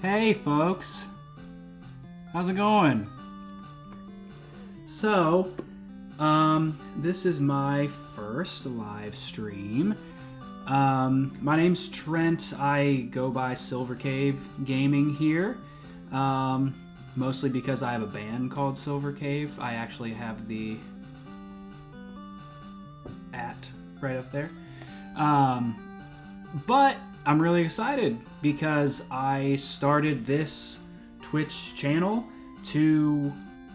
Hey folks, how's it going? So, this is my first live stream. My name's Trent. I go by Silver Cave Gaming here, mostly because I have a band called Silver Cave. I actually have the @ right up there. But I'm really excited because I started this Twitch channel to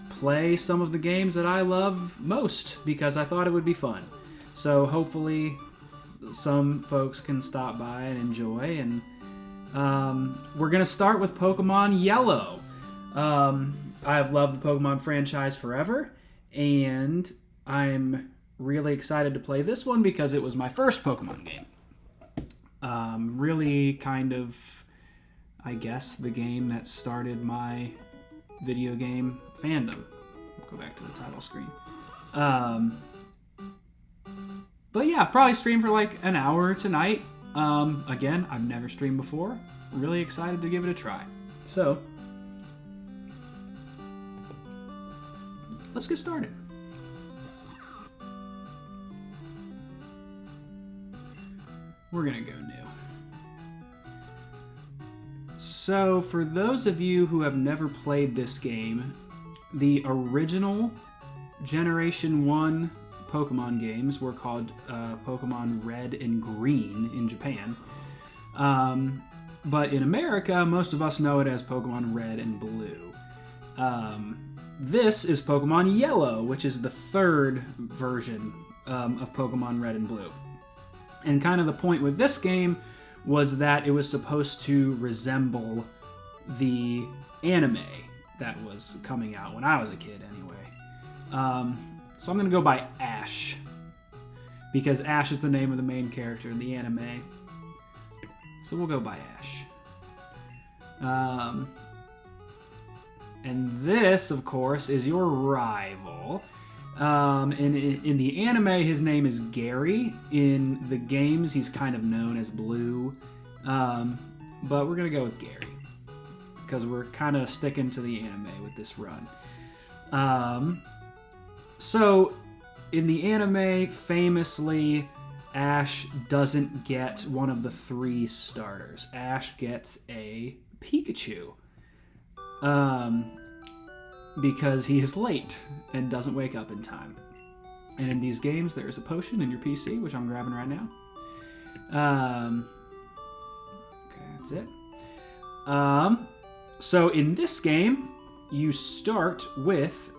play some of the games that I love most because I thought it would be fun. So hopefully some folks can stop by and enjoy. And we're going to start with Pokemon Yellow. I've loved the Pokemon franchise forever, and I'm really excited to play this one because it was my first Pokemon game. Really kind of, I guess, the game that started my video game fandom. Go back to the title screen. But yeah, probably stream for like an hour tonight. Again, I've never streamed before. Really excited to give it a try. So, let's get started. We're gonna go new. So, for those of you who have never played this game, the original Generation 1 Pokemon games were called Pokemon Red and Green in Japan. But in America, most of us know it as Pokemon Red and Blue. This is Pokemon Yellow, which is the third version of Pokemon Red and Blue. And kind of the point with this game was that it was supposed to resemble the anime that was coming out when I was a kid anyway. So I'm going to go by Ash, because Ash is the name of the main character in the anime. So we'll go by Ash. And this, of course, is your rival. In the anime, his name is Gary. In the games, he's kind of known as Blue. But we're going to go with Gary, because we're kind of sticking to the anime with this run. So, in the anime, famously, Ash doesn't get one of the 3 starters. Ash gets a Pikachu. Because he is late and doesn't wake up in time. And in these games, there is a potion in your PC, which I'm grabbing right now. Okay, that's it. So in this game, you start with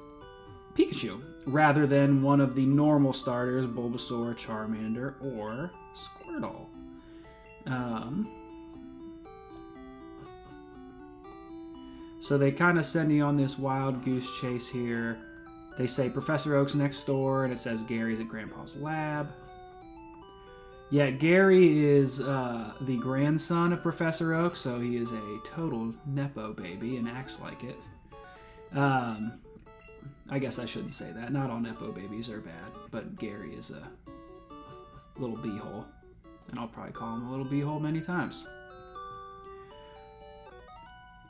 Pikachu, rather than one of the normal starters, Bulbasaur, Charmander, or Squirtle. So they kind of send you on this wild goose chase here. They say Professor Oak's next door, and it says Gary's at Grandpa's lab. Yeah, Gary is the grandson of Professor Oak, so he is a total Nepo baby and acts like it. I guess I shouldn't say that. Not all Nepo babies are bad, but Gary is a little beehole. And I'll probably call him a little beehole many times.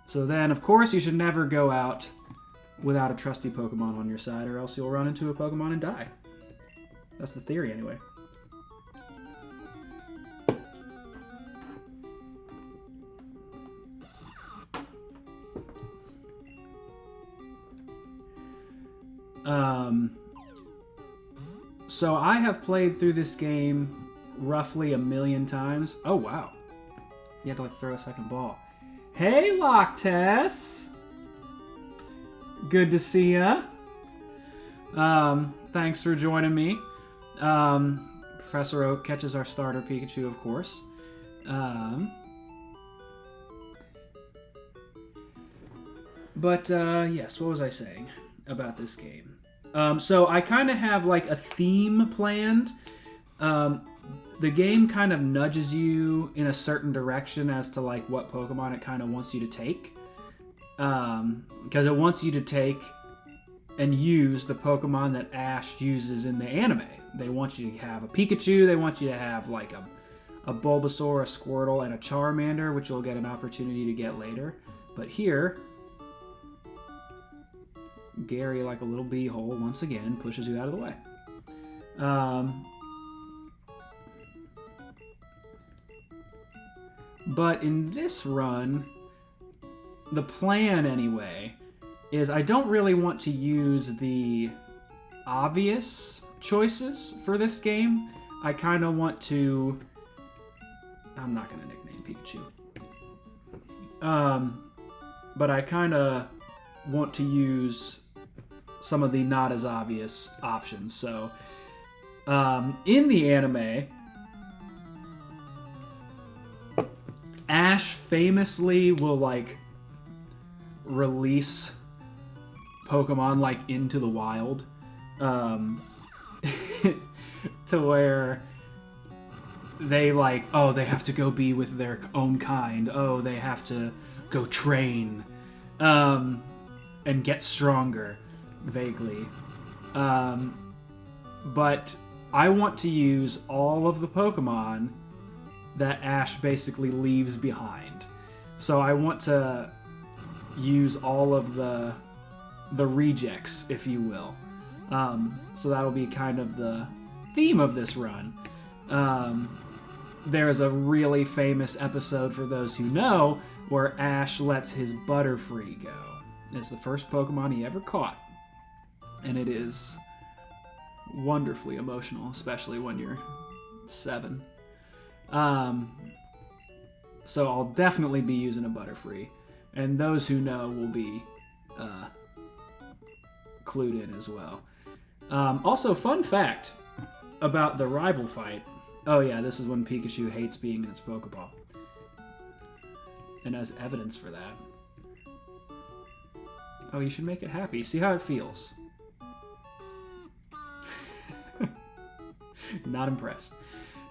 So then, of course, you should never go out without a trusty Pokemon on your side, or else you'll run into a Pokemon and die. That's the theory, anyway. So I have played through this game roughly 1,000,000 times. Oh, wow. You had to, like, throw a second ball. Hey, Locktess! Good to see ya. Thanks for joining me. Professor Oak catches our starter Pikachu, of course. Yes, what was I saying about this game? So I kind of have like a theme planned. The game kind of nudges you in a certain direction as to like what Pokemon it kind of wants you to take. Because it wants you to take and use the Pokemon that Ash uses in the anime. They want you to have a Pikachu, they want you to have like a Bulbasaur, a Squirtle, and a Charmander, which you'll get an opportunity to get later. But here, Gary, like a little beehole, once again, pushes you out of the way. But in this run, the plan anyway, is I don't really want to use the obvious choices for this game. I kind of want to... I'm not going to nickname Pikachu. But I kind of want to use some of the not as obvious options. So, in the anime, Ash famously will, like, release Pokemon, like, into the wild. To where they, like, oh, they have to go be with their own kind. Oh, they have to go train. And get stronger, vaguely. But I want to use all of the Pokemon that Ash basically leaves behind. So I want to use all of the rejects, if you will. So that'll be kind of the theme of this run. There is a really famous episode, for those who know, where Ash lets his Butterfree go. It's the first Pokemon he ever caught. And it is wonderfully emotional, especially when you're 7. So I'll definitely be using a Butterfree. And those who know will be clued in as well. Also, fun fact about the rival fight. Oh yeah, this is when Pikachu hates being in its Pokeball. And as evidence for that... Oh, you should make it happy. See how it feels. Not impressed.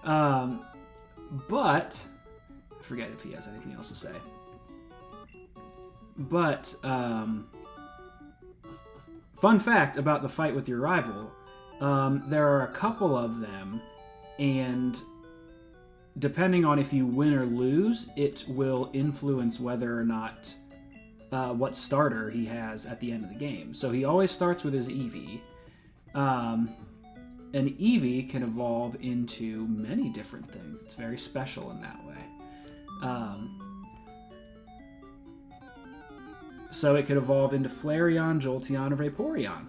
But... I forget if he has anything else to say. But, fun fact about the fight with your rival. There are a couple of them, and depending on if you win or lose, it will influence whether or not what starter he has at the end of the game. So he always starts with his Eevee. And Eevee can evolve into many different things. It's very special in that way. So it could evolve into Flareon, Jolteon, or Vaporeon.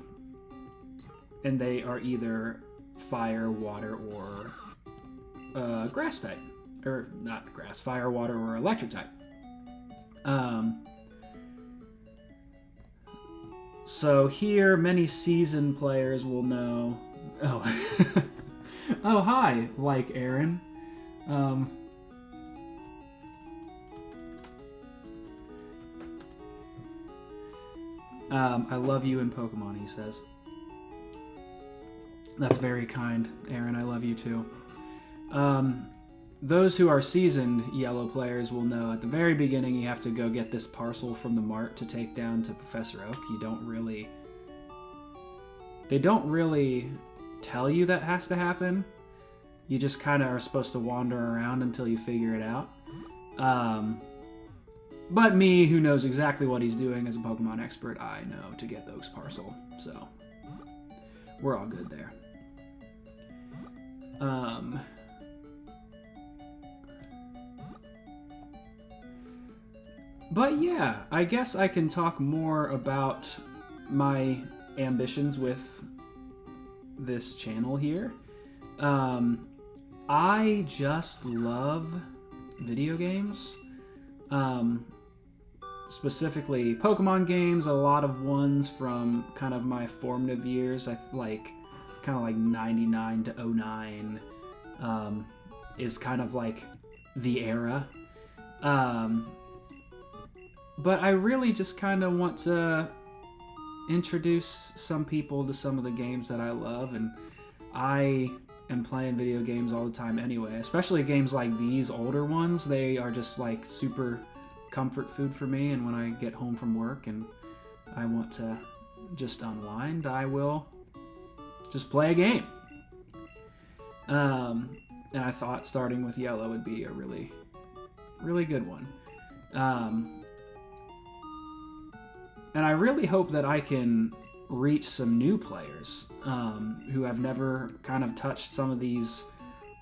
And they are either fire, water, or grass type. Or not grass, fire, water, or electric type. So here, many seasoned players will know... Oh, oh hi, like Aaron. I love you in Pokemon, he says. That's very kind, Aaron. I love you too. Those who are seasoned Yellow players will know at the very beginning you have to go get this parcel from the mart to take down to Professor Oak. They don't really tell you that has to happen. You just kind of are supposed to wander around until you figure it out. But me, who knows exactly what he's doing as a Pokemon expert, I know to get Oak's parcel. So, we're all good there. But yeah, I guess I can talk more about my ambitions with this channel here. I just love video games. Specifically Pokemon games, a lot of ones from kind of my formative years. I like kind of like 99 to 09 is kind of like the era. But I really just kind of want to introduce some people to some of the games that I love, and I am playing video games all the time anyway, especially games like these older ones. They are just like super comfort food for me, and when I get home from work and I want to just unwind, I will just play a game. And I thought starting with yellow would be a really, really good one. And I really hope that I can reach some new players who have never kind of touched some of these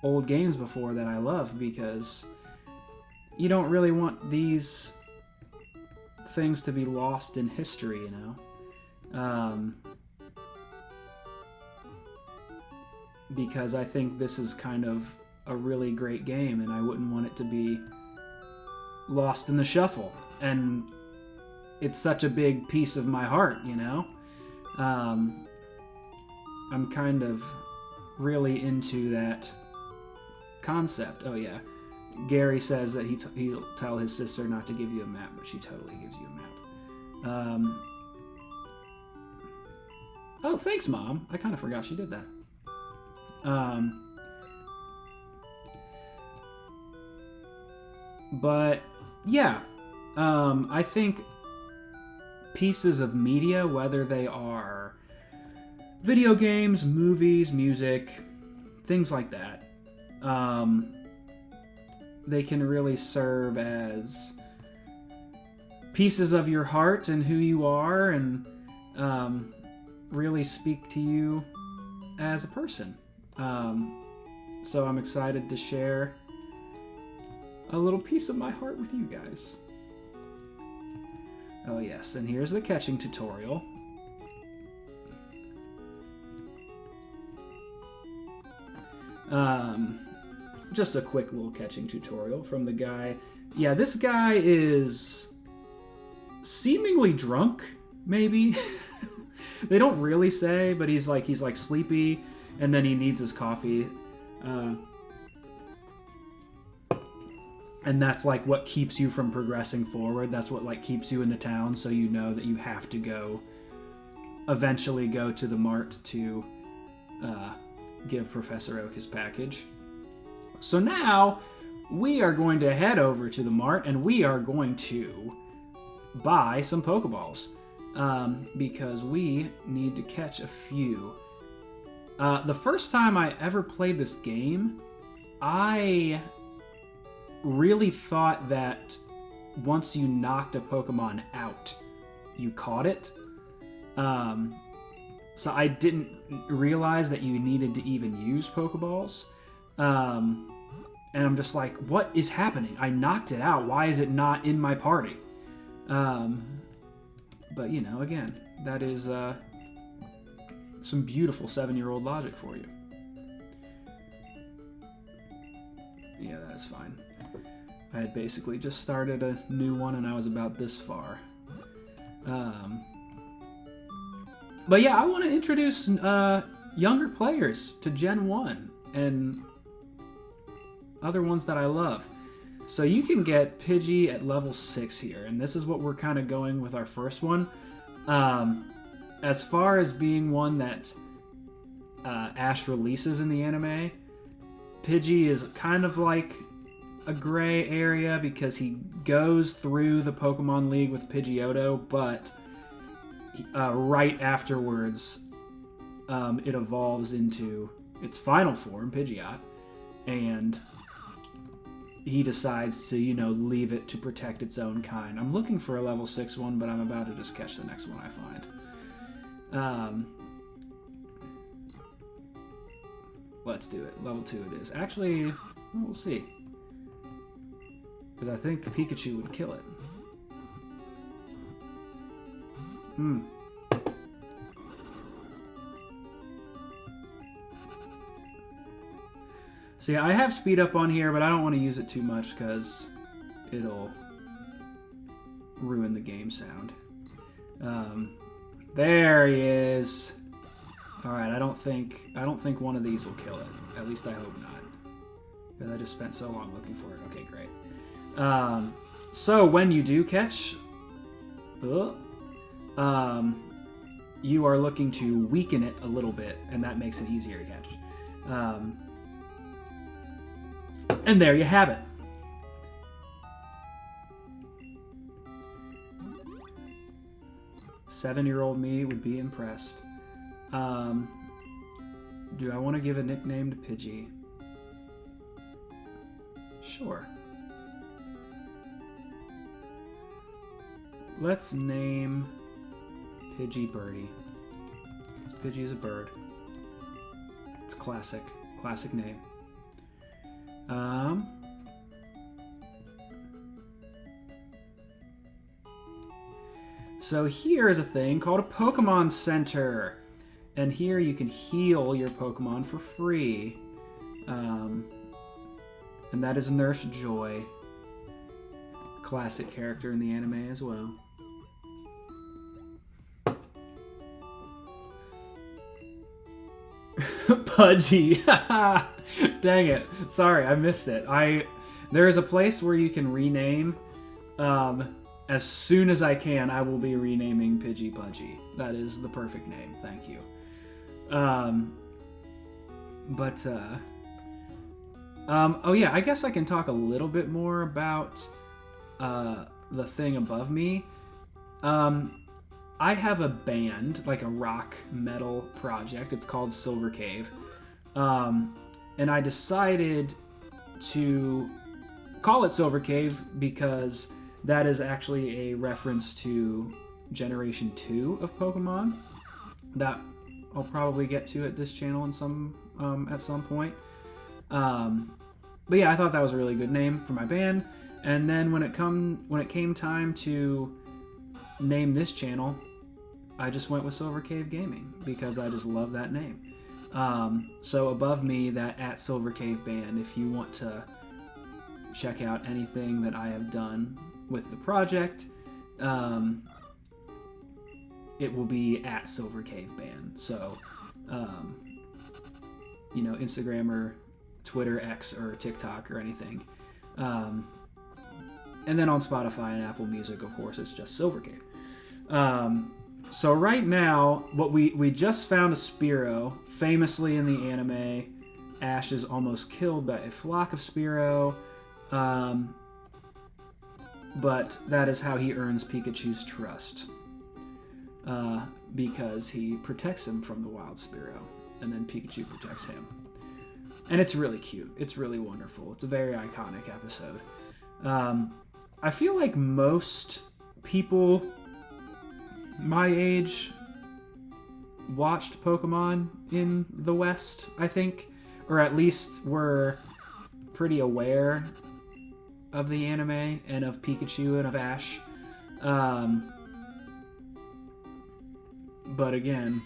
old games before that I love, because you don't really want these things to be lost in history, you know? Because I think this is kind of a really great game, and I wouldn't want it to be lost in the shuffle. And it's such a big piece of my heart, you know? I'm kind of really into that concept. Oh, yeah. Gary says that he'll tell his sister not to give you a map, but she totally gives you a map. Oh, thanks, Mom. I kind of forgot she did that. But, yeah. I think pieces of media, whether they are video games, movies, music, things like that, they can really serve as pieces of your heart and who you are, and really speak to you as a person. So I'm excited to share a little piece of my heart with you guys. Oh yes, and here's the catching tutorial. Just a quick little catching tutorial from the guy. Yeah, this guy is seemingly drunk, maybe. They don't really say, but he's like sleepy, and then he needs his coffee. And that's like what keeps you from progressing forward. That's what like keeps you in the town, so you know that you have to eventually go to the mart to give Professor Oak his package. So now we are going to head over to the mart, and we are going to buy some Pokeballs, because we need to catch a few. The first time I ever played this game, I really thought that once you knocked a Pokemon out, you caught it. So I didn't realize that you needed to even use Pokeballs. And I'm just like, what is happening? I knocked it out. Why is it not in my party? But, you know, again, that is some beautiful 7-year-old logic for you. Yeah, that's fine. I had basically just started a new one, and I was about this far. But yeah, I want to introduce younger players to Gen 1 and other ones that I love. So you can get Pidgey at level 6 here, and this is what we're kind of going with our first one. As far as being one that Ash releases in the anime, Pidgey is kind of like a gray area because he goes through the Pokemon League with Pidgeotto, but right afterwards it evolves into its final form, Pidgeot, and he decides to, you know, leave it to protect its own kind. I'm looking for a level 6 one, but I'm about to just catch the next one I find. Let's do it. Level 2 it is. Actually, we'll see. Because I think Pikachu would kill it. So yeah, I have speed up on here, but I don't want to use it too much because it'll ruin the game sound. There he is. All right, I don't think one of these will kill it. At least I hope not. Because I just spent so long looking for it. Okay, great. So when you do catch, you are looking to weaken it a little bit, and that makes it easier to catch. And there you have it. Seven-year-old me would be impressed. Do I want to give a nickname to Pidgey? Sure. Let's name Pidgey Birdie. Pidgey is a bird. It's classic. Classic name. So here is a thing called a Pokemon Center. And here you can heal your Pokemon for free. And that is Nurse Joy. Classic character in the anime as well. Pudgy. Dang it. Sorry, I missed it. There is a place where you can rename. As soon as I can, I will be renaming Pidgey Pudgy. That is the perfect name. Thank you. Oh yeah, I guess I can talk a little bit more about the thing above me. I have a band, like a rock metal project. It's called Silver Cave. And I decided to call it Silver Cave because that is actually a reference to Generation 2 of Pokemon that I'll probably get to at this channel at some point. But yeah, I thought that was a really good name for my band. And then when it came time to name this channel, I just went with Silver Cave Gaming because I just love that name. So above me, that at Silver Cave Band, if you want to check out anything that I have done with the project, it will be at Silver Cave Band. So, Instagram or Twitter, X, or TikTok or anything. And then on Spotify and Apple Music, of course, it's just Silver Cave. So right now, we just found a Spearow. Famously in the anime, Ash is almost killed by a flock of Spearow. But that is how he earns Pikachu's trust. Because he protects him from the wild Spearow. And then Pikachu protects him. And it's really cute. It's really wonderful. It's a very iconic episode. I feel like most people my age watched Pokemon in the West, I think. Or at least were pretty aware of the anime and of Pikachu and of Ash. But again,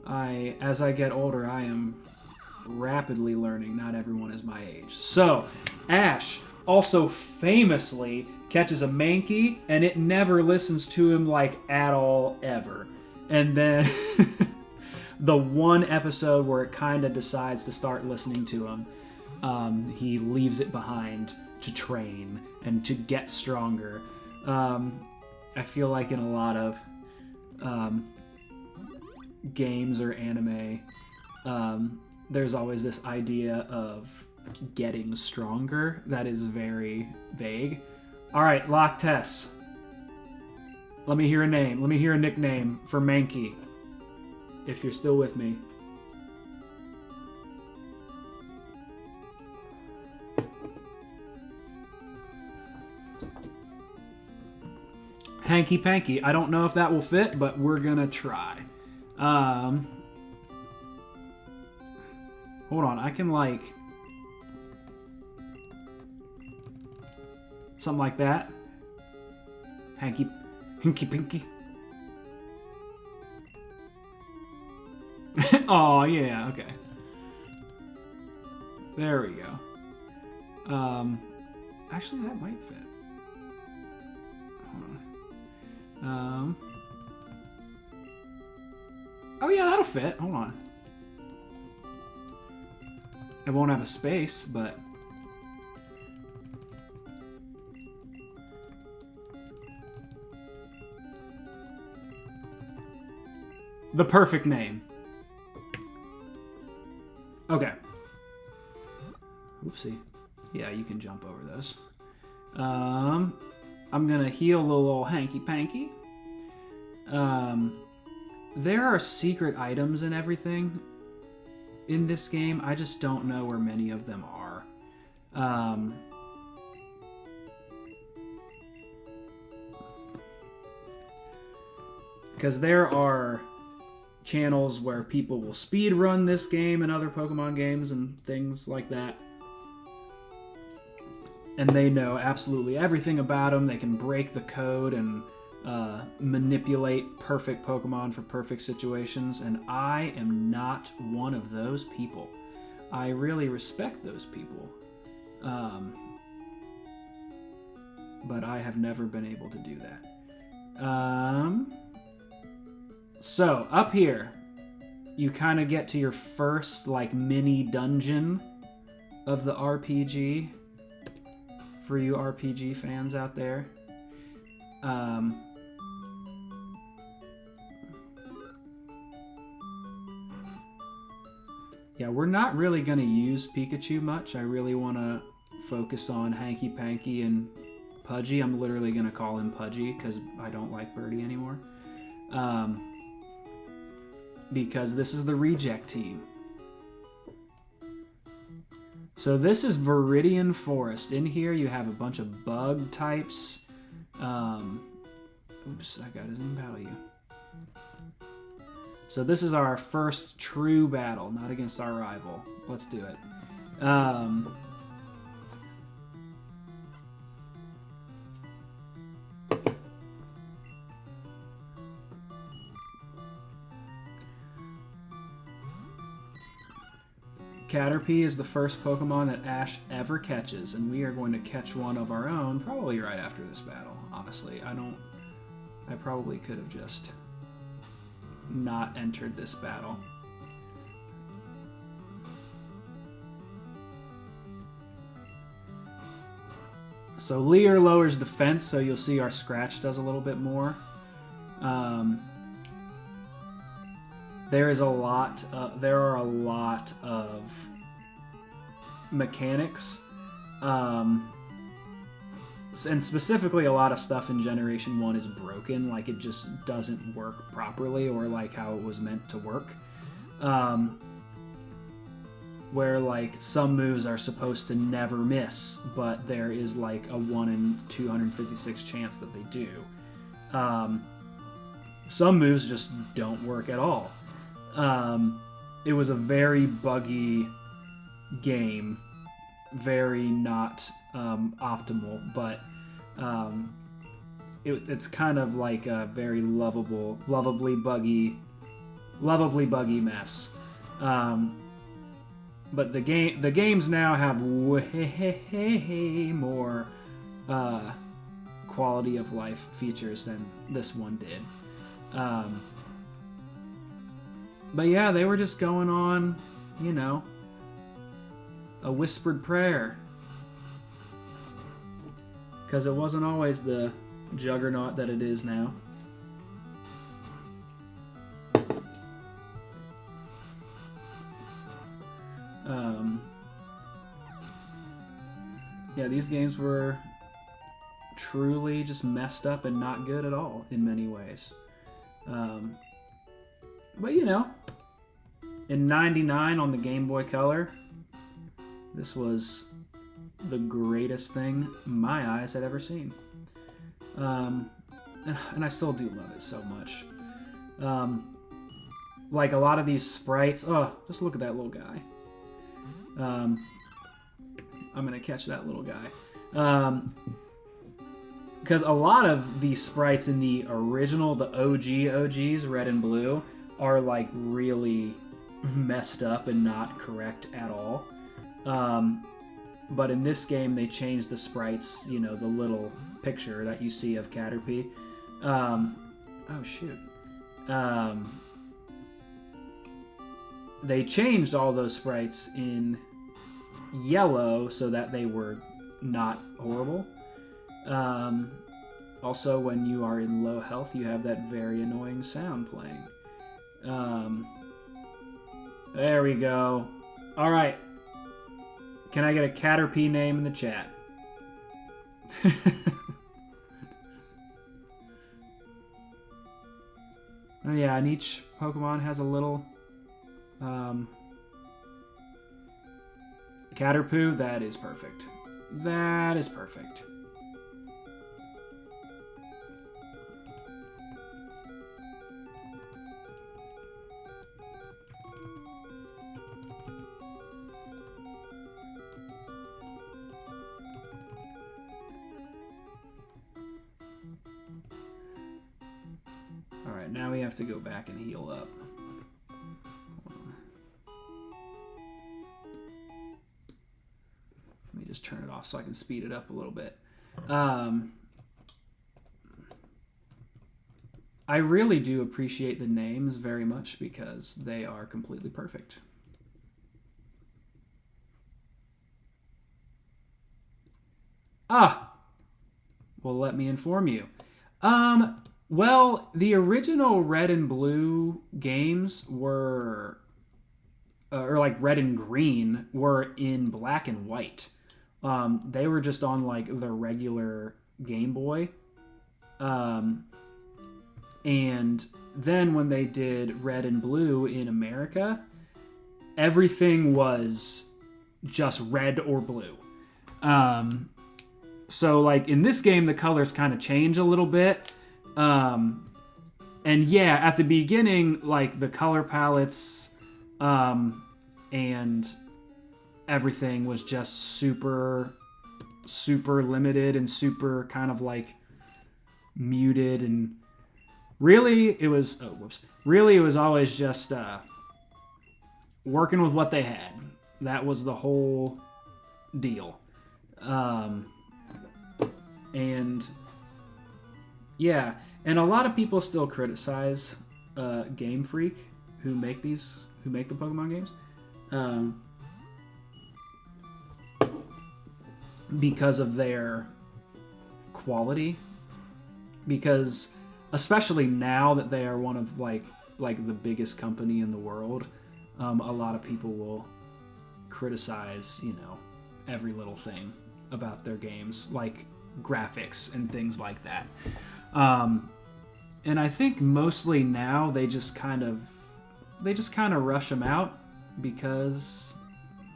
as I get older, I am rapidly learning not everyone is my age. So, Ash also famously catches a Mankey, and it never listens to him, like, at all, ever. And then the one episode where it kind of decides to start listening to him, he leaves it behind to train and to get stronger. I feel like in a lot of games or anime, there's always this idea of getting stronger that is very vague. All right, Loch Tess. Let me hear a name. Let me hear a nickname for Mankey. If you're still with me. Hanky Panky. I don't know if that will fit, but we're gonna try. Hold on, I can like something like that. Hanky Pinky. Oh yeah, okay. There we go. Actually, that might fit. Hold on. Oh yeah, that'll fit. Hold on. It won't have a space, but the perfect name. Okay. Oopsie. Yeah, you can jump over those. I'm gonna heal the little hanky panky. There are secret items and everything in this game. I just don't know where many of them are. Because there are channels where people will speed run this game and other Pokemon games and things like that. And they know absolutely everything about them. They can break the code and manipulate perfect Pokemon for perfect situations. And I am not one of those people. I really respect those people. But I have never been able to do that. So, up here, you kind of get to your first, like, mini dungeon of the RPG. For you RPG fans out there. Yeah, we're not really going to use Pikachu much. I really want to focus on Hanky Panky and Pudgy. I'm literally going to call him Pudgy because I don't like Birdie anymore. Because this is the reject team. So this is Viridian Forest. In here you have a bunch of bug types. Oops, I got his name battle you. So this is our first true battle, not against our rival. Let's do it. Caterpie is the first Pokemon that Ash ever catches, and we are going to catch one of our own probably right after this battle, honestly. I probably could have just not entered this battle. So Leer lowers defense, so you'll see our Scratch does a little bit more. There are a lot of mechanics, and specifically a lot of stuff in Generation 1 is broken, like it just doesn't work properly or like how it was meant to work. Where like some moves are supposed to never miss, but there is like a 1 in 256 chance that they do. Some moves just don't work at all. It was a very buggy game, very not optimal, but it's kind of like a very lovably buggy mess. But the games now have way more quality of life features than this one did. But yeah, they were just going on, you know, a whispered prayer. Because it wasn't always the juggernaut that it is now. Yeah, these games were truly just messed up and not good at all in many ways. But you know, in '99 on the Game Boy Color, this was the greatest thing my eyes had ever seen. And I still do love it so much. Like a lot of these sprites, oh, just look at that little guy. I'm going to catch that little guy. Because a lot of these sprites in the original, the OGs, red and blue, are like really messed up and not correct at all. But in this game, they changed the sprites, you know, the little picture that you see of Caterpie. Oh, shoot. They changed all those sprites in yellow so that they were not horrible. Also, when you are in low health, you have that very annoying sound playing. There we go. All right. Can I get a Caterpie name in the chat? Oh yeah, and each Pokemon has a little Caterpoo, that is perfect. That is perfect. Alright, now we have to go back and heal up. Let me just turn it off so I can speed it up a little bit. I really do appreciate the names very much because they are completely perfect. Ah! Well, let me inform you. Well, the original Red and Blue games were, or like Red and Green, were in black and white. They were just on like the regular Game Boy. And then when they did Red and Blue in America, everything was just red or blue. So like in this game, the colors kind of change a little bit. And yeah, at the beginning, like the color palettes, and everything was just super limited and super kind of like muted, and really it was always just working with what they had. That was the whole deal. And yeah, and a lot of people still criticize Game Freak who make the Pokemon games. Because of their quality, because especially now that they are one of like the biggest company in the world, a lot of people will criticize, you know, every little thing about their games, like graphics and things like that. And I think mostly now they just kind of rush them out because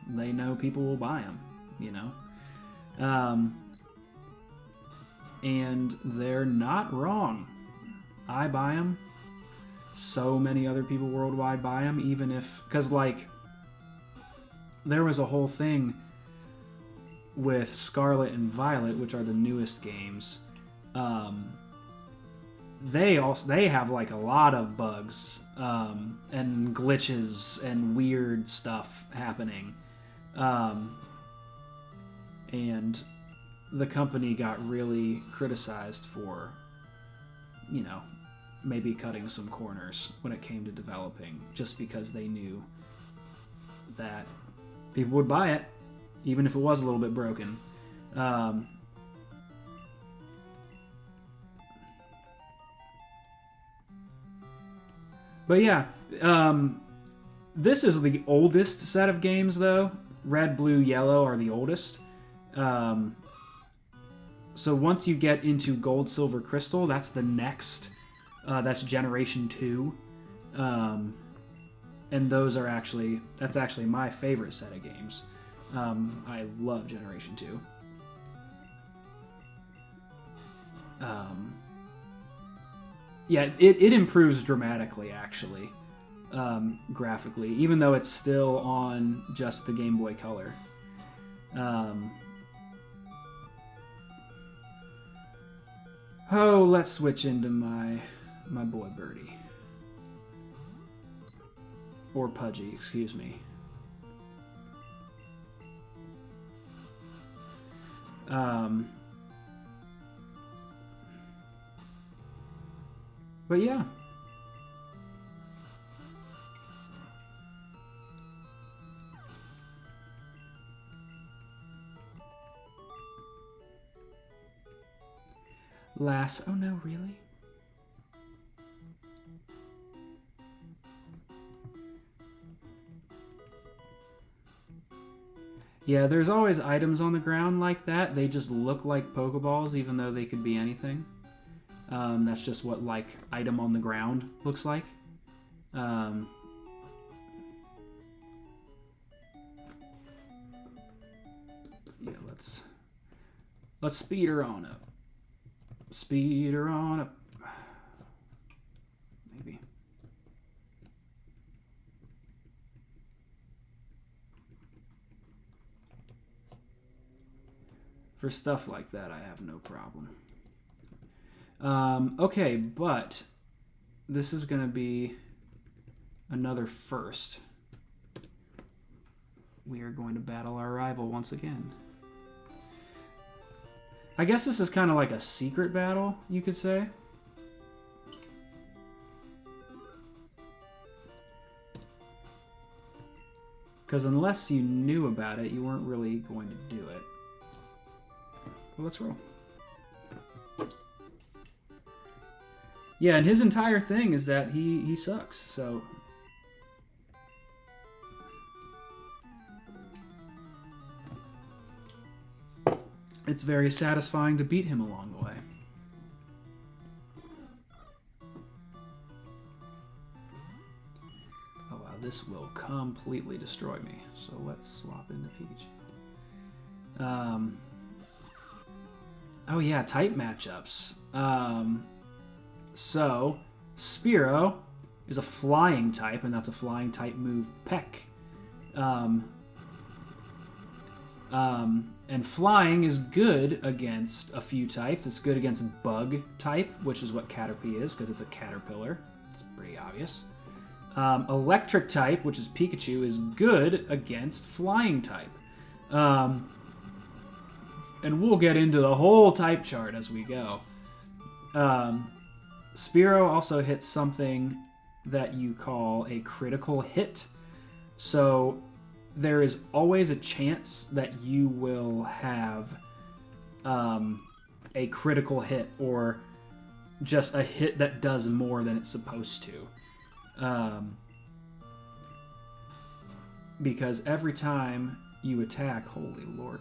they know people will buy them, you know. And they're not wrong. I buy them. So many other people worldwide buy them, even if... Because, like, there was a whole thing with Scarlet and Violet, which are the newest games. They have, like, a lot of bugs and glitches and weird stuff happening. And the company got really criticized for, you know, maybe cutting some corners when it came to developing, just because they knew that people would buy it, even if it was a little bit broken. But yeah, this is the oldest set of games, though. Red, Blue, Yellow are the oldest. So once you get into Gold, Silver, Crystal, that's the next. That's Generation 2. And those are that's actually my favorite set of games. I love Generation 2. Yeah, it improves dramatically, actually, graphically, even though it's still on just the Game Boy Color. Oh, let's switch into my boy Birdie. Or Pudgy, excuse me. But yeah. Oh no, really? Yeah, there's always items on the ground like that. They just look like Pokeballs, even though they could be anything. That's just what, like, item on the ground looks like. Yeah, let's speed her on up. Speed her on up. Maybe. For stuff like that, I have no problem. Okay, but this is going to be another first. We are going to battle our rival once again. I guess this is kind of like a secret battle, you could say. Because unless you knew about it, you weren't really going to do it. Well, let's roll. Yeah, and his entire thing is that he sucks, so... It's very satisfying to beat him along the way. Oh wow, this will completely destroy me. So let's swap into Peach. Oh yeah, type matchups. So, Spearow is a flying type, and that's a flying type move, Peck. And flying is good against a few types. It's good against bug type, which is what Caterpie is, because it's a caterpillar. It's pretty obvious. Electric type, which is Pikachu, is good against flying type. And we'll get into the whole type chart as we go. Spearow also hits something that you call a critical hit. So there is always a chance that you will have a critical hit, or just a hit that does more than it's supposed to. Because every time you attack, holy lord,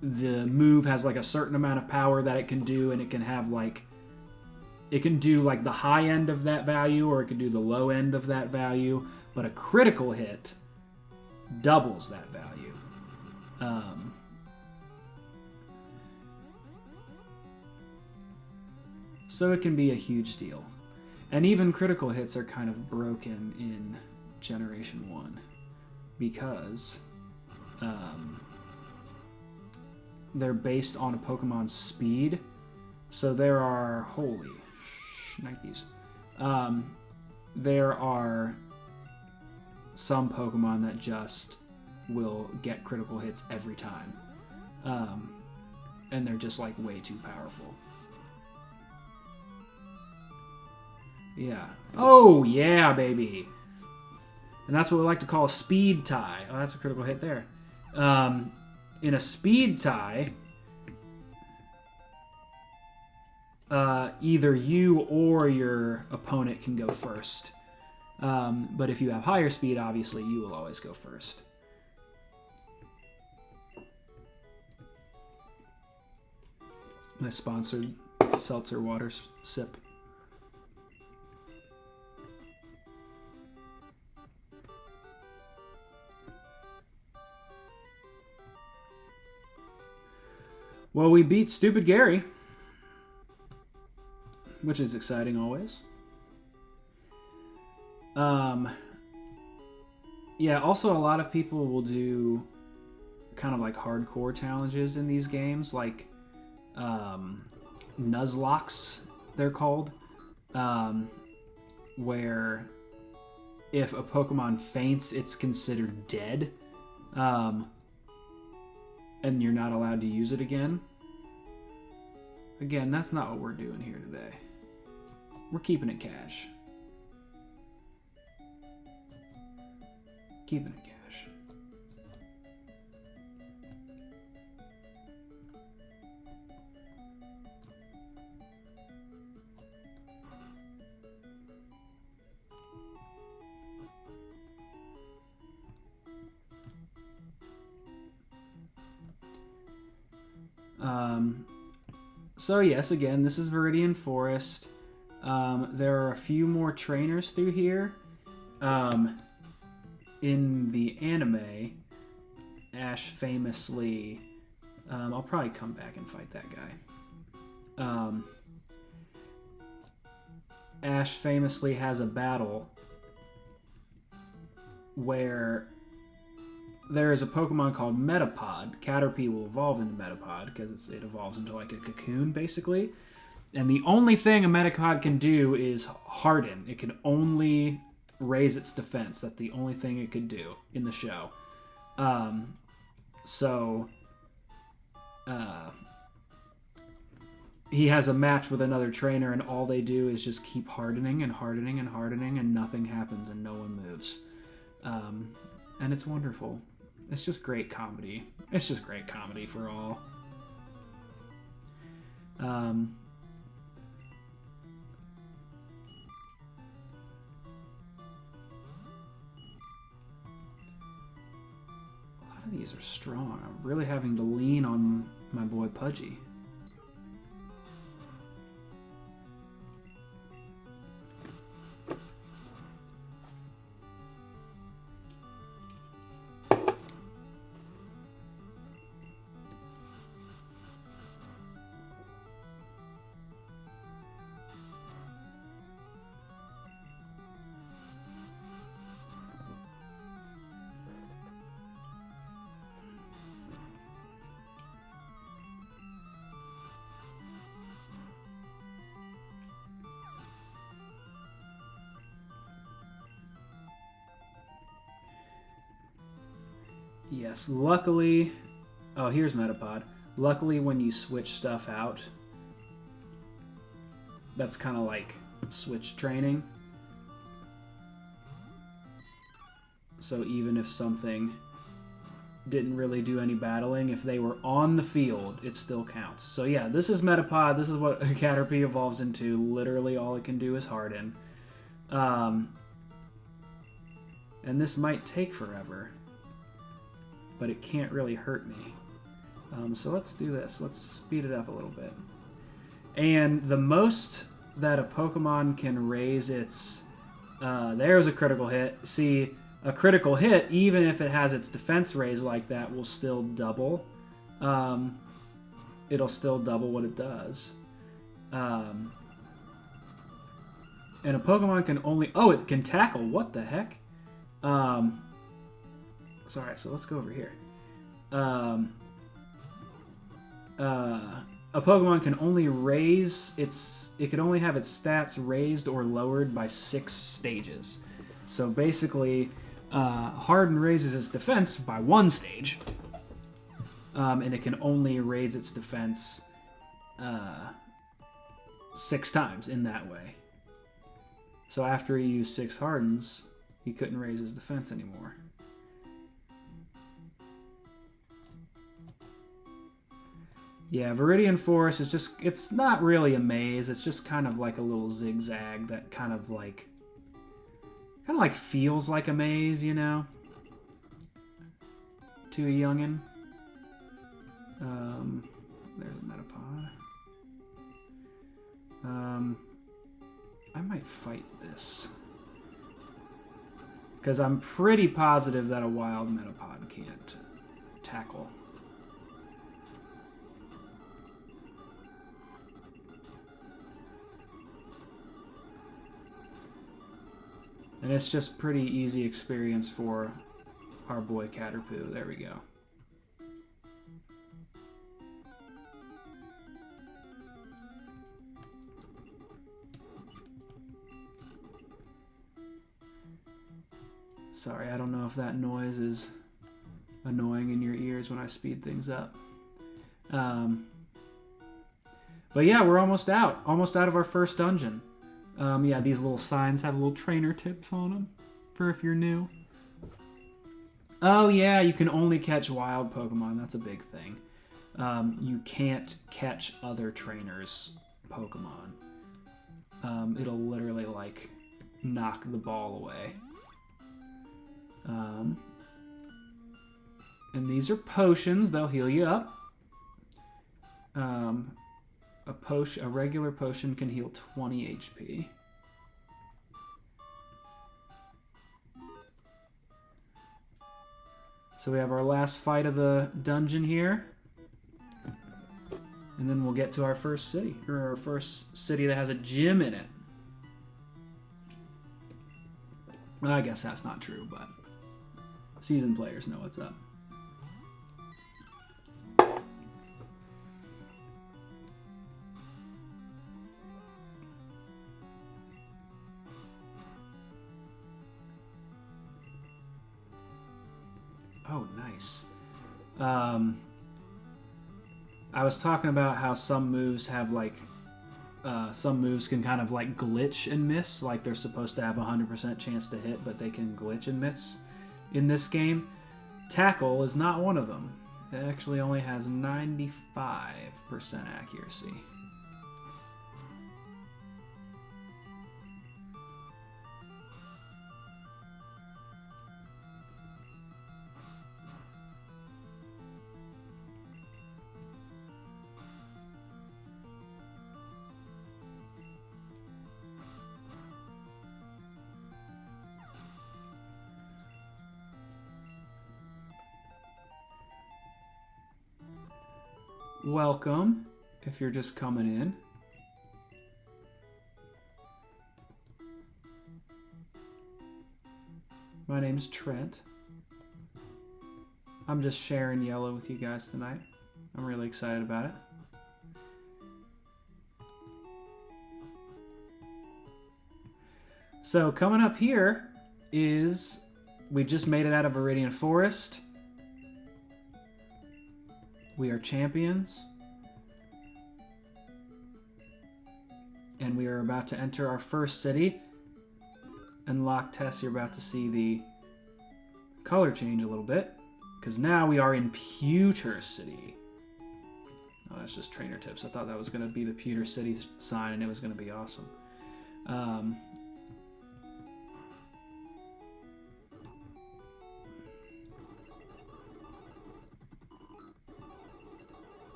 the move has like a certain amount of power that it can do, and it can have like, it can do like the high end of that value, or it can do the low end of that value, but a critical hit doubles that value. So it can be a huge deal. And even critical hits are kind of broken in Generation 1 because they're based on a Pokemon's speed. So there are... Holy shnikes. There are some Pokemon that just will get critical hits every time. And they're just like way too powerful. Yeah. Oh, yeah, baby. And that's what we like to call a speed tie. Oh, that's a critical hit there. In a speed tie, either you or your opponent can go first. But if you have higher speed, obviously, you will always go first. My sponsored seltzer water sip. Well, we beat Stupid Gary, which is exciting always. Yeah, also a lot of people will do kind of like hardcore challenges in these games, like Nuzlocks, they're called, where if a Pokemon faints, it's considered dead, and you're not allowed to use it again. Again, that's not what we're doing here today. We're keeping it cash. Keeping it cash. So yes, again, this is Viridian Forest. There are a few more trainers through here, in the anime, Ash famously... I'll probably come back and fight that guy. Ash famously has a battle where there is a Pokemon called Metapod. Caterpie will evolve into Metapod because it evolves into like a cocoon, basically. And the only thing a Metapod can do is harden. It can only raise its defense. That's the only thing it could do in the show. He has a match with another trainer, and all they do is just keep hardening and hardening and hardening, and nothing happens and no one moves. And it's wonderful. It's just great comedy. It's just great comedy for all. A lot of these are strong. I'm really having to lean on my boy Pudgy. Yes, luckily... Oh, here's Metapod. Luckily, when you switch stuff out, that's kind of like switch training. So even if something didn't really do any battling, if they were on the field, it still counts. So yeah, this is Metapod. This is what a Caterpie evolves into. Literally all it can do is harden. And this might take forever, but it can't really hurt me. So let's do this. Let's speed it up a little bit. And the most that a Pokemon can raise its... there's a critical hit. See, a critical hit, even if it has its defense raised like that, will still double. It'll still double what it does. And a Pokemon can only... Oh, it can tackle. What the heck? Sorry, so let's go over here. A Pokemon can only raise its... It can only have its stats raised or lowered by 6 stages. So basically, Harden raises its defense by 1 stage. And it can only raise its defense 6 times in that way. So after he used 6 Hardens, he couldn't raise his defense anymore. Yeah, Viridian Forest is just, it's not really a maze. It's just kind of like a little zigzag that kind of like feels like a maze, you know? To a youngin'. There's a Metapod. I might fight this. Because I'm pretty positive that a wild Metapod can't tackle. And it's just pretty easy experience for our boy Caterpie. There we go. Sorry, I don't know if that noise is annoying in your ears when I speed things up. But yeah, we're almost out. Almost out of our first dungeon. Yeah, these little signs have little trainer tips on them for if you're new. Oh yeah, you can only catch wild Pokemon. That's a big thing. You can't catch other trainers' Pokemon. It'll literally like knock the ball away. And these are potions. They'll heal you up. A regular potion can heal 20 HP. So we have our last fight of the dungeon here. And then we'll get to our first city, or our first city that has a gym in it. Well, I guess that's not true, but seasoned players know what's up. Oh, nice. I was talking about how some moves have like, some moves can kind of like glitch and miss, like they're supposed to have a 100% chance to hit, but they can glitch and miss in this game. Tackle is not one of them. It actually only has 95% accuracy. Welcome, if you're just coming in. My name's Trent. I'm just sharing yellow with you guys tonight. I'm really excited about it. So coming up here is, we just made it out of Viridian Forest. We are champions. And we are about to enter our first city. Unlock Tess, you're about to see the color change a little bit. Because now we are in Pewter City. Oh, that's just trainer tips. I thought that was going to be the Pewter City sign and it was going to be awesome.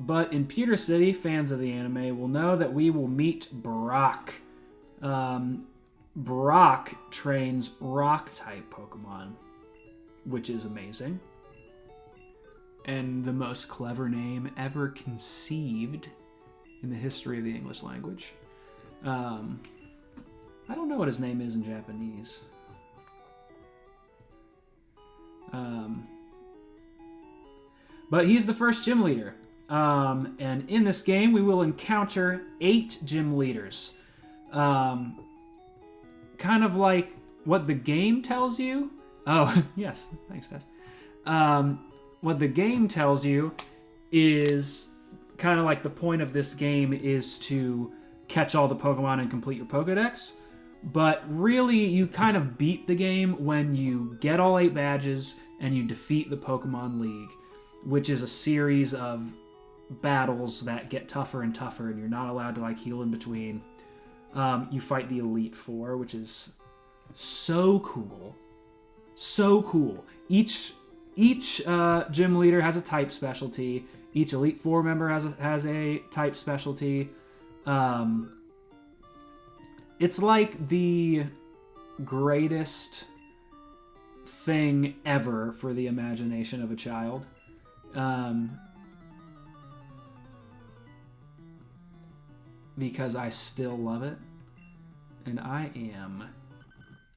But in Pewter City, fans of the anime will know that we will meet Brock. Brock trains Rock-type Pokemon, which is amazing. And the most clever name ever conceived in the history of the English language. I don't know what his name is in Japanese. But he's the first gym leader. And in this game, we will encounter 8 gym leaders. Kind of like what the game tells you. Oh, yes. Thanks, Tess. What the game tells you is kind of like the point of this game is to catch all the Pokemon and complete your Pokedex. But really, you kind of beat the game when you get all 8 badges and you defeat the Pokemon League, which is a series of battles that get tougher and tougher, and you're not allowed to like heal in between. You fight the Elite Four, which is so cool. So cool. Each gym leader has a type specialty. Each Elite Four member has a type specialty. It's like the greatest thing ever for the imagination of a child. Because I still love it. And I am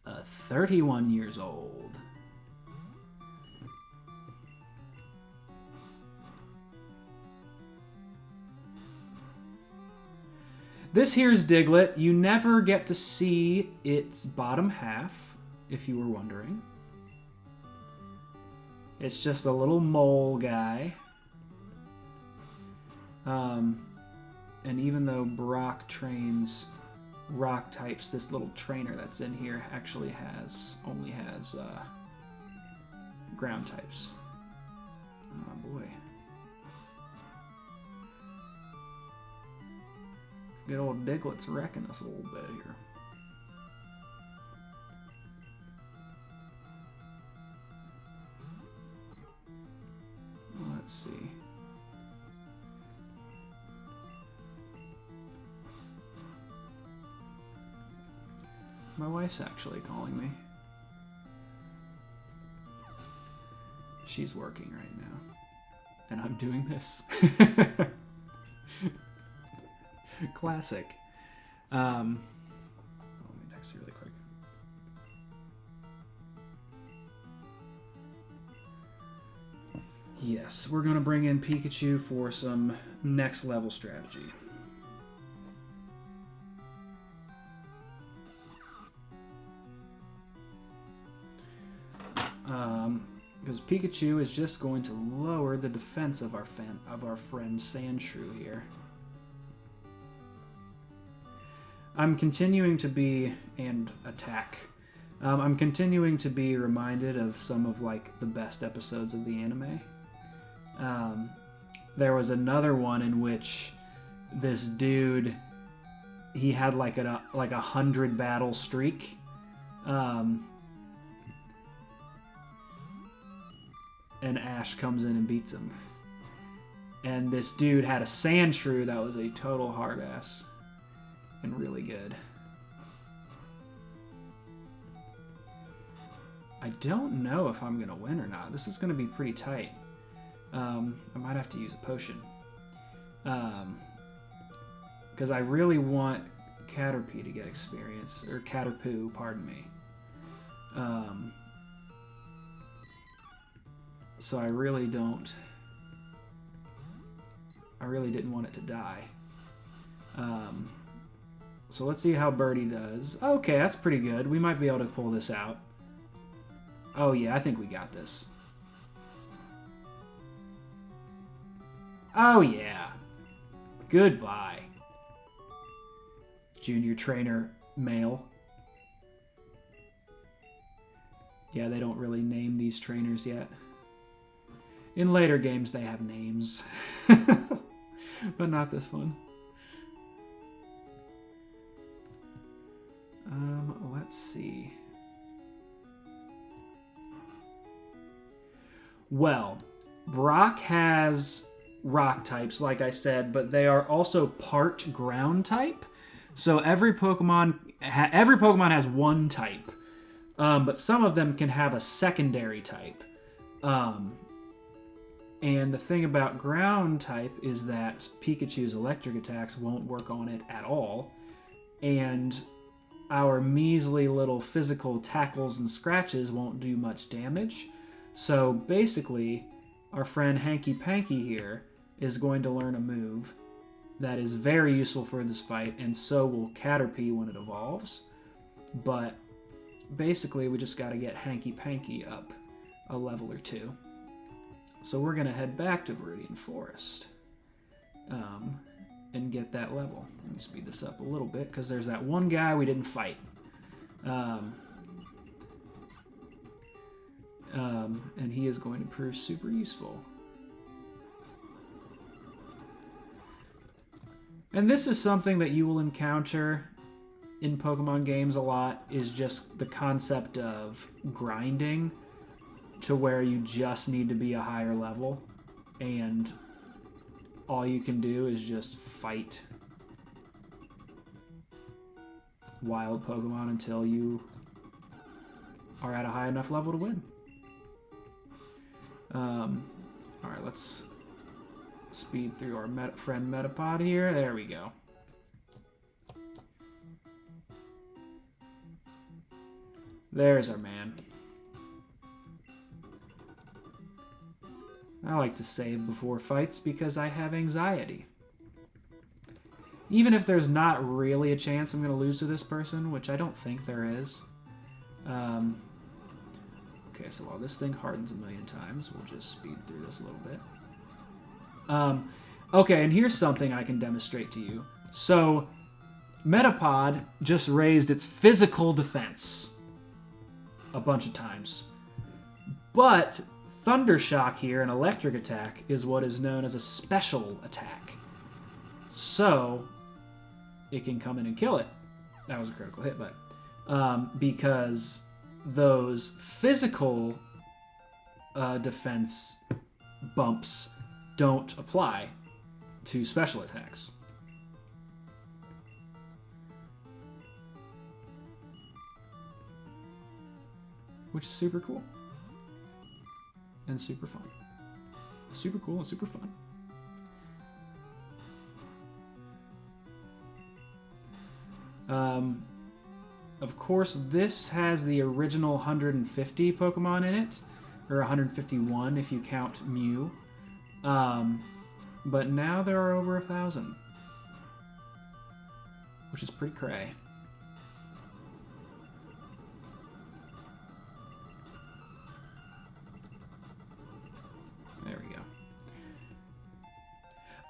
31 years old. This here's Diglett. You never get to see its bottom half, if you were wondering. It's just a little mole guy. And even though Brock trains rock types, this little trainer that's in here actually only has ground types. Oh boy. Good old Diglett's wrecking us a little bit here. Let's see. my wife's actually calling me. She's working right now. And I'm doing this. Classic. Let me text you really quick. Yes, we're going to bring in Pikachu for some next level strategy. Because Pikachu is just going to lower the defense of our friend Sandshrew here. I'm continuing to be attack. I'm continuing to be reminded of some of like the best episodes of the anime. There was another one in which this dude, he had like a 100 battle streak. And Ash comes in and beats him. And this dude had a Sandshrew that was a total hard ass. And really good. I don't know if I'm going to win or not. This is going to be pretty tight. I might have to use a potion. Because I really want Caterpie to get experience. Or Caterpoo, pardon me. So I really didn't want it to die. So let's see how Birdie does. Okay, that's pretty good. We might be able to pull this out. Oh yeah, I think we got this. Oh yeah. Goodbye. Junior trainer male. Yeah, they don't really name these trainers yet. In later games, they have names. But not this one. Let's see. Well, Brock has rock types, like I said, but they are also part ground type. So every Pokemon has one type, but some of them can have a secondary type. And the thing about ground type is that Pikachu's electric attacks won't work on it at all. And our measly little physical tackles and scratches won't do much damage. So basically, our friend Hanky Panky here is going to learn a move that is very useful for this fight, and so will Caterpie when it evolves. But basically, we just got to get Hanky Panky up a level or two. So we're going to head back to Viridian Forest and get that level. Let me speed this up a little bit because there's that one guy we didn't fight. And he is going to prove super useful. And this is something that you will encounter in Pokemon games a lot, is just the concept of grinding to where you just need to be a higher level, and all you can do is just fight wild Pokemon until you are at a high enough level to win. Alright, let's speed through our friend Metapod here. There we go. There's our man. I like to save before fights because I have anxiety. Even if there's not really a chance I'm going to lose to this person, which I don't think there is. Okay, so while this thing hardens a million times, we'll just speed through this a little bit. Okay, and here's something I can demonstrate to you. So, Metapod just raised its physical defense a bunch of times. But Thundershock here, an electric attack, is what is known as a special attack. So, it can come in and kill it. That was a critical hit, but because those physical defense bumps don't apply to special attacks. which is super cool. And super fun. Super cool and super fun. Of course, this has the original 150 Pokemon in it, or 151 if you count Mew. But now there are over 1,000, which is pretty cray. There we go.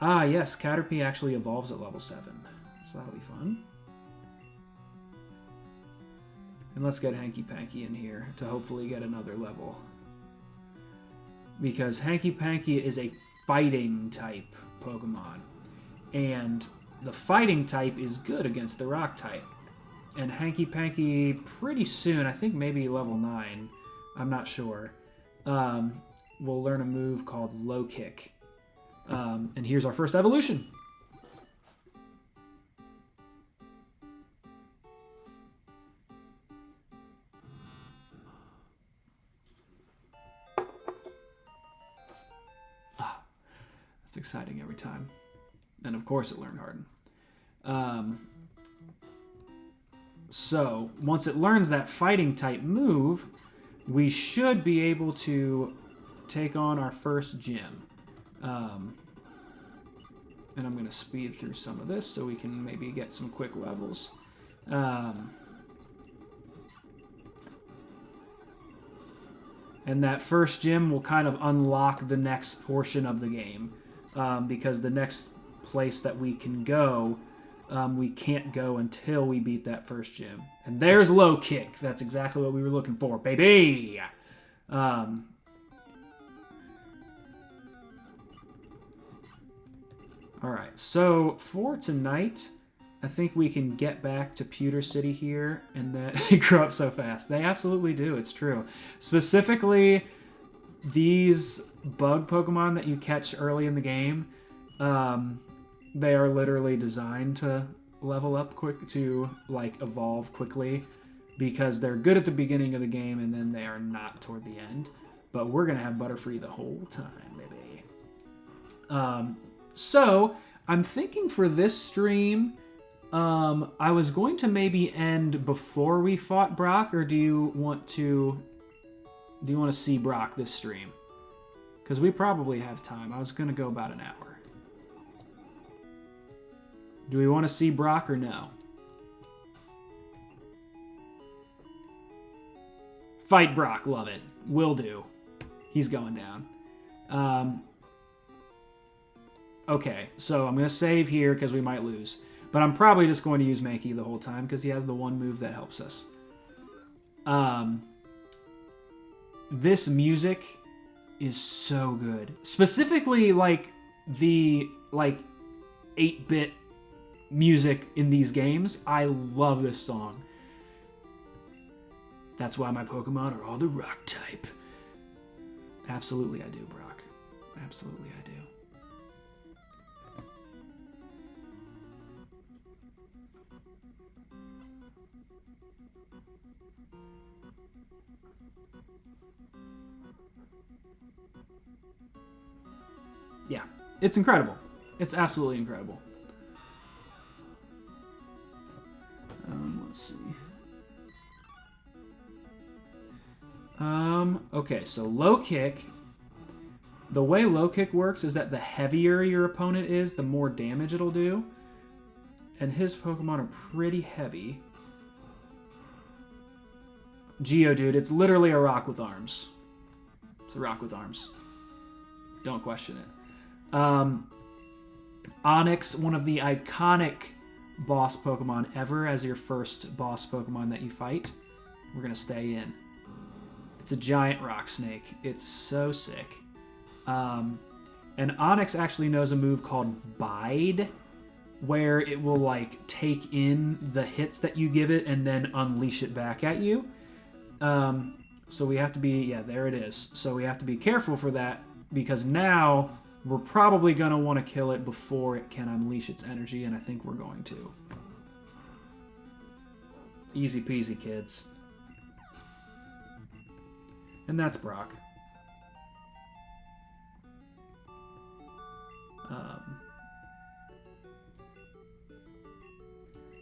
Ah, yes, Caterpie actually evolves at level 7, so that'll be fun. And let's get Hanky Panky in here to hopefully get another level. Because Hanky Panky is a fighting type Pokemon. And the fighting type is good against the rock type. And Hanky Panky pretty soon, I think maybe level 9, I'm not sure, will learn a move called Low Kick. And here's our first evolution. It's exciting every time. And of course it learned Harden. So, once it learns that fighting type move, we should be able to take on our first gym. And I'm going to speed through some of this so we can maybe get some quick levels. And that first gym will kind of unlock the next portion of the game. Because the next place that we can go, we can't go until we beat that first gym. And there's Low Kick. That's exactly what we were looking for, baby! Alright, so for tonight, I think we can get back to Pewter City here, and then they grow up so fast. They absolutely do, it's true. Specifically, these bug Pokemon that you catch early in the game, they are literally designed to level up quick, to like evolve quickly, because they're good at the beginning of the game and then they are not toward the end. But we're gonna have Butterfree the whole time, baby. So I'm thinking for this stream, I was going to maybe end before we fought Brock, or do you want to see Brock this stream? Because we probably have time. I was going to go about an hour. Do we want to see Brock or no? Fight Brock. Love it. Will do. He's going down. Okay, so I'm going to save here because we might lose. But I'm probably just going to use Mankey the whole time because he has the one move that helps us. This music is so good. Specifically, like, the, 8-bit music in these games. I love this song. That's why my Pokemon are all the rock type. Absolutely I do, Brock. Absolutely I do. Yeah, it's incredible. It's absolutely incredible. Let's see. Okay, so Low Kick. The way Low Kick works is that the heavier your opponent is, the more damage it'll do. And his Pokemon are pretty heavy. Geodude, it's literally a rock with arms. It's a rock with arms. Don't question it. Onix, one of the iconic boss Pokemon ever as your first boss Pokemon that you fight. We're going to stay in. It's a giant rock snake. It's so sick. And Onix actually knows a move called Bide, where it will like take in the hits that you give it and then unleash it back at you. So we have to be, yeah, there it is. So we have to be careful for that, because now we're probably going to want to kill it before it can unleash its energy, and I think we're going to. Easy peasy, kids. And that's Brock.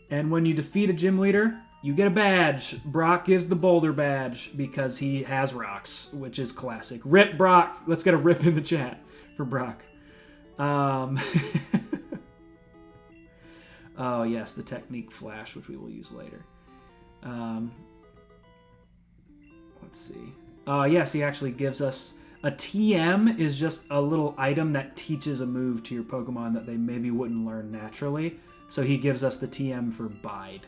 And when you defeat a gym leader, you get a badge. Brock gives the boulder badge because he has rocks, which is classic. Rip Brock. Let's get a rip in the chat for Brock. Oh, yes, the technique flash, which we will use later. Let's see. Yes, he actually gives us... A TM is just a little item that teaches a move to your Pokemon that they maybe wouldn't learn naturally. So he gives us the TM for Bide.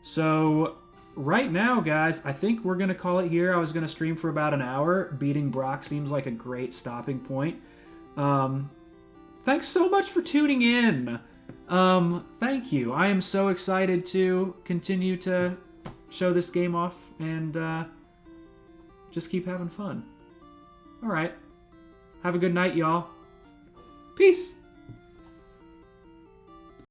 So right now, guys, I think we're going to call it here. I was going to stream for about an hour. Beating Brock seems like a great stopping point. Thanks so much for tuning in. Thank you. I am so excited to continue to show this game off and just keep having fun. All right. Have a good night, y'all. Peace.